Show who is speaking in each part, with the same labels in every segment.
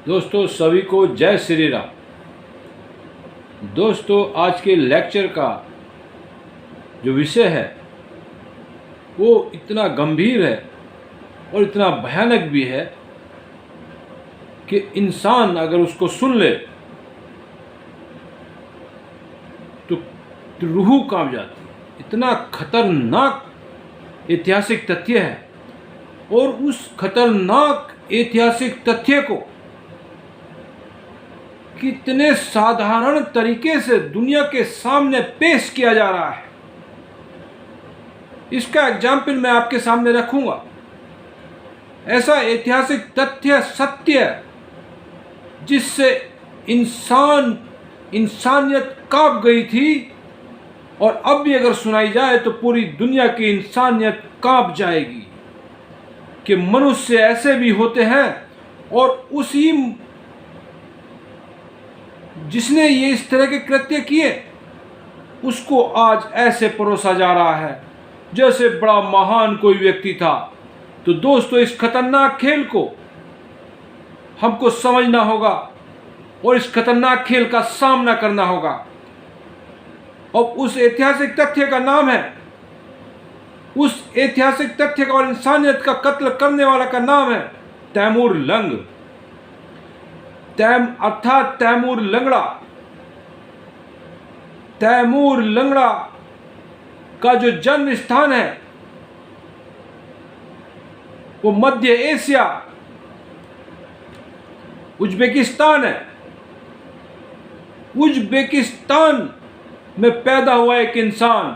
Speaker 1: दोस्तों सभी को जय श्री राम। दोस्तों आज के लेक्चर का जो विषय है वो इतना गंभीर है और इतना भयानक भी है कि इंसान अगर उसको सुन ले तो रूह कांप जाती है। इतना खतरनाक ऐतिहासिक तथ्य है और उस खतरनाक ऐतिहासिक तथ्य को कितने साधारण तरीके से दुनिया के सामने पेश किया जा रहा है, इसका एग्जाम्पल मैं आपके सामने रखूंगा। ऐसा ऐतिहासिक तथ्य सत्य जिससे इंसानियत कांप गई थी और अब भी अगर सुनाई जाए तो पूरी दुनिया की इंसानियत कांप जाएगी कि मनुष्य ऐसे भी होते हैं और उसी जिसने ये इस तरह के कृत्य किए उसको आज ऐसे परोसा जा रहा है जैसे बड़ा महान कोई व्यक्ति था। तो दोस्तों इस खतरनाक खेल को हमको समझना होगा और इस खतरनाक खेल का सामना करना होगा। और उस ऐतिहासिक तथ्य का नाम है, उस ऐतिहासिक तथ्य का और इंसानियत का कत्ल करने वाला का नाम है तैमूर लंग, अर्थात तैमूर लंगड़ा। तैमूर लंगड़ा का जो जन्म स्थान है वो मध्य एशिया उज्बेकिस्तान है। उज्बेकिस्तान में पैदा हुआ एक इंसान,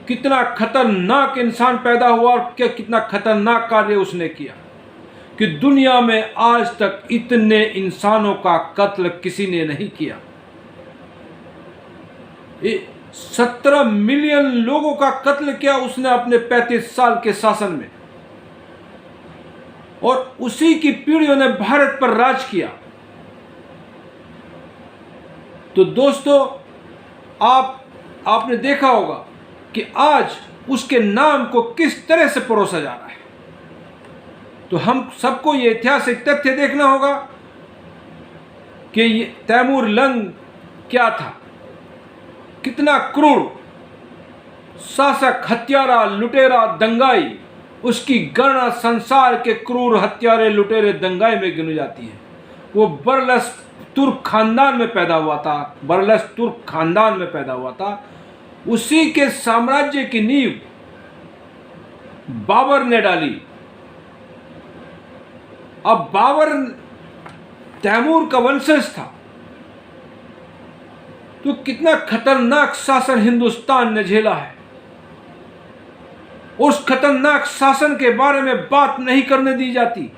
Speaker 1: कितना खतरनाक इंसान पैदा हुआ और क्या कितना खतरनाक कार्य उसने किया कि दुनिया में आज तक इतने इंसानों का कत्ल किसी ने नहीं किया। 17 मिलियन लोगों का कत्ल किया उसने अपने 35 साल के शासन में और उसी की पीढ़ियों ने भारत पर राज किया। तो दोस्तों आपने देखा होगा कि आज उसके नाम को किस तरह से परोसा जा रहा है। तो हम सबको ये ऐतिहासिक तथ्य देखना होगा कि ये तैमूर लंग क्या था, कितना क्रूर शासक, हत्यारा, लुटेरा, दंगाई। उसकी गणना संसार के क्रूर हत्यारे, लुटेरे, दंगाई में गिनी जाती है। वो बरलस तुर्क खानदान में पैदा हुआ था, बरलस तुर्क खानदान में पैदा हुआ था। उसी के साम्राज्य की नींव बाबर ने डाली। अब बाबर तैमूर का वंशज था, तो कितना खतरनाक शासन हिंदुस्तान ने झेला है। उस खतरनाक शासन के बारे में बात नहीं करने दी जाती।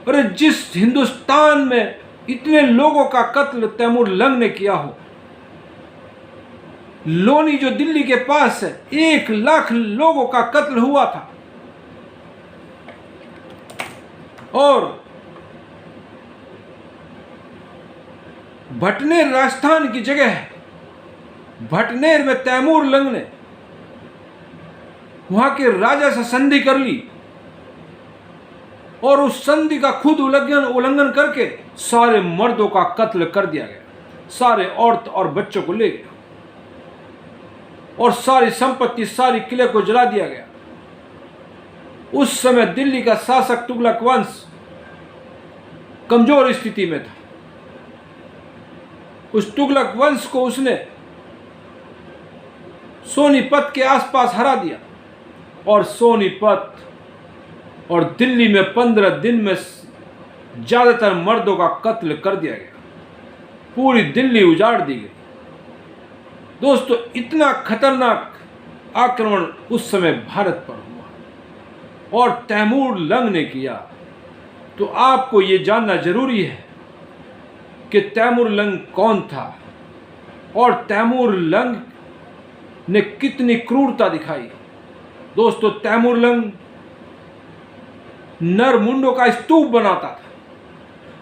Speaker 1: अरे जिस हिंदुस्तान में इतने लोगों का कत्ल तैमूर लंग ने किया हो, लोनी जो दिल्ली के पास है, 1 लाख लोगों का कत्ल हुआ था। और भटनेर राजस्थान की जगह है। भटनेर में तैमूर लंग ने वहां के राजा से संधि कर ली और उस संधि का खुद उल्लंघन करके सारे मर्दों का कत्ल कर दिया गया। सारे औरत और बच्चों को ले गया और सारी संपत्ति, सारी किले को जला दिया गया। उस समय दिल्ली का शासक तुगलक वंश कमजोर स्थिति में था। उस तुगलक वंश को उसने सोनीपत के आसपास हरा दिया और सोनीपत और दिल्ली में 15 दिन में ज्यादातर मर्दों का कत्ल कर दिया गया। पूरी दिल्ली उजाड़ दी गई। दोस्तों इतना खतरनाक आक्रमण उस समय भारत पर हुआ और तैमूर लंग ने किया। तो आपको ये जानना जरूरी है कि तैमूर लंग कौन था और तैमूर लंग ने कितनी क्रूरता दिखाई। दोस्तों तैमूर लंग नरमुंडों का स्तूप बनाता था।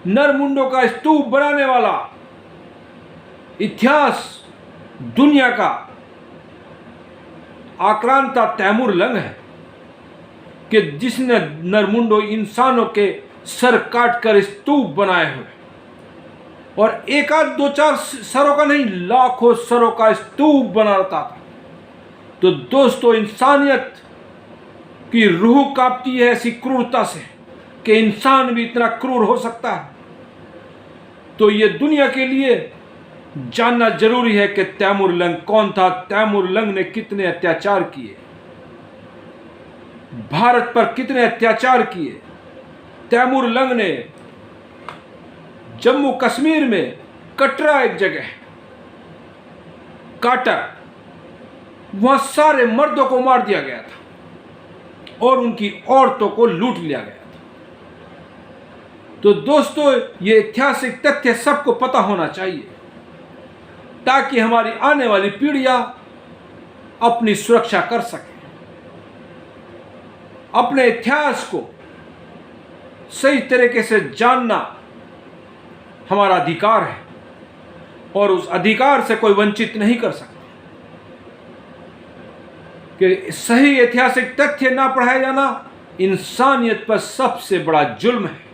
Speaker 1: नरमुंडों का स्तूप बनाने वाला इतिहास दुनिया का आक्रांता तैमूर लंग है कि जिसने नरमुंडो इंसानों के सर काट कर स्तूप बनाए हुए, और एक आध दो चार सरों का नहीं, लाखों सरों का स्तूप बनाता था। तो दोस्तों, इंसानियत की रूह कांपती है ऐसी क्रूरता से कि इंसान भी इतना क्रूर हो सकता है। तो ये दुनिया के लिए जानना जरूरी है कि तैमूरलंग कौन था, तैमूरलंग ने कितने अत्याचार किए, भारत पर कितने अत्याचार किए। तैमूरलंग ने जम्मू कश्मीर में कटरा एक जगह काटा, वहां सारे मर्दों को मार दिया गया था और उनकी औरतों को लूट लिया गया था। तो दोस्तों, ये ऐतिहासिक तथ्य सबको पता होना चाहिए ताकि हमारी आने वाली पीढ़ियां अपनी सुरक्षा कर सकें। अपने इतिहास को सही तरीके से जानना हमारा अधिकार है और उस अधिकार से कोई वंचित नहीं कर सकता। कि सही ऐतिहासिक तथ्य ना पढ़ाया जाना इंसानियत पर सबसे बड़ा जुल्म है,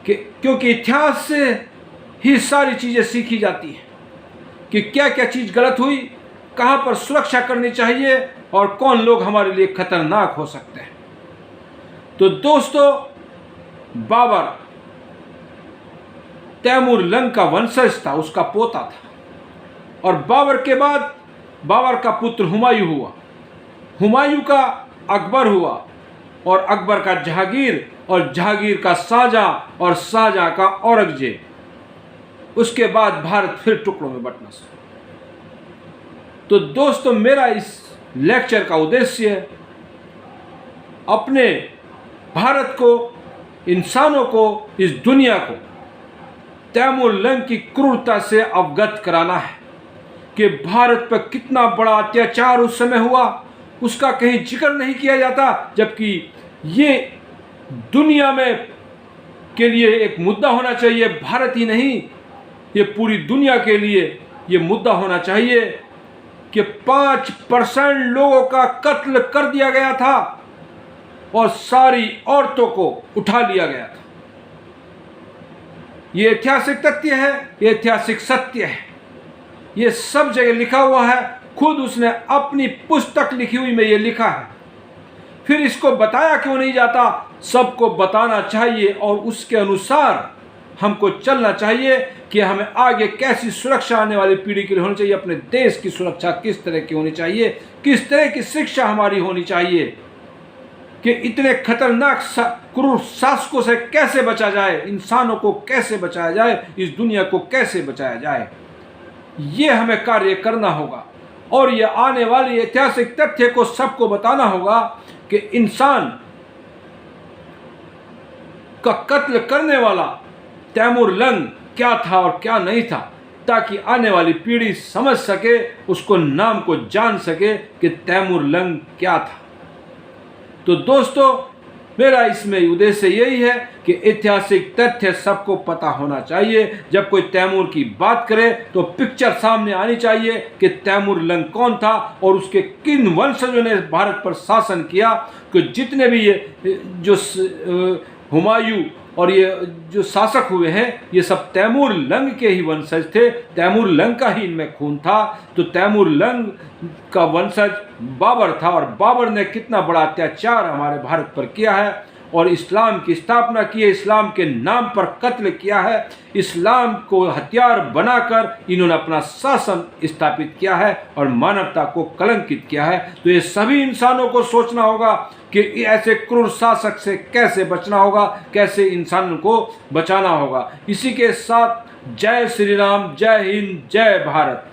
Speaker 1: क्योंकि इतिहास से ही सारी चीजें सीखी जाती हैं कि क्या क्या चीज गलत हुई, कहां पर सुरक्षा करनी चाहिए और कौन लोग हमारे लिए खतरनाक हो सकते हैं। तो दोस्तों, बाबर तैमूरलंग का वंशज था, उसका पोता था, और बाबर के बाद बाबर का पुत्र हुमायूं हुआ, हुमायूं का अकबर हुआ, और अकबर का जहांगीर, और जहांगीर का शाहजहां, और शाहजहां का औरंगजेब। उसके बाद भारत फिर टुकड़ों में बंटना शुरू। तो दोस्तों, मेरा इस लेक्चर का उद्देश्य है अपने भारत को, इंसानों को, इस दुनिया को तैमूरलंग की क्रूरता से अवगत कराना है कि भारत पर कितना बड़ा अत्याचार उस समय हुआ, उसका कहीं जिक्र नहीं किया जाता, जबकि ये दुनिया में के लिए एक मुद्दा होना चाहिए। भारत ही नहीं, ये पूरी दुनिया के लिए ये मुद्दा होना चाहिए कि 5% लोगों का कत्ल कर दिया गया था और सारी औरतों को उठा लिया गया था। ये ऐतिहासिक तथ्य है, ये ऐतिहासिक सत्य है, ये सब जगह लिखा हुआ है। खुद उसने अपनी पुस्तक लिखी हुई में ये लिखा है। फिर इसको बताया क्यों नहीं जाता? सबको बताना चाहिए और उसके अनुसार हमको चलना चाहिए कि हमें आगे कैसी सुरक्षा आने वाली पीढ़ी के लिए होनी चाहिए, अपने देश की सुरक्षा किस तरह की होनी चाहिए, किस तरह की शिक्षा हमारी होनी चाहिए कि इतने खतरनाक क्रूर शासकों से कैसे बचा जाए, इंसानों को कैसे बचाया जाए, इस दुनिया को कैसे बचाया जाए। ये हमें कार्य करना होगा और ये आने वाली ऐतिहासिक तथ्य को सबको बताना होगा कि इंसान का कत्ल करने वाला तैमूरलंग क्या था और क्या नहीं था, ताकि आने वाली पीढ़ी समझ सके, उसको नाम को जान सके कि तैमूरलंग क्या था। तो दोस्तों, मेरा इसमें उद्देश्य यही है कि ऐतिहासिक तथ्य सबको पता होना चाहिए। जब कोई तैमूर की बात करे तो पिक्चर सामने आनी चाहिए कि तैमूरलंग कौन था और उसके किन वंशजों ने भारत पर शासन किया। कि जितने भी ये जो हुमायूं और ये जो शासक हुए हैं, ये सब तैमूरलंग के ही वंशज थे, तैमूरलंग का ही इनमें खून था। तो तैमूरलंग का वंशज बाबर था और बाबर ने कितना बड़ा अत्याचार हमारे भारत पर किया है और इस्लाम की स्थापना की है, इस्लाम के नाम पर कत्ल किया है, इस्लाम को हथियार बनाकर इन्होंने अपना शासन स्थापित किया है और मानवता को कलंकित किया है। तो ये सभी इंसानों को सोचना होगा कि ऐसे क्रूर शासक से कैसे बचना होगा, कैसे इंसानों को बचाना होगा। इसी के साथ जय श्री राम, जय हिंद, जय भारत।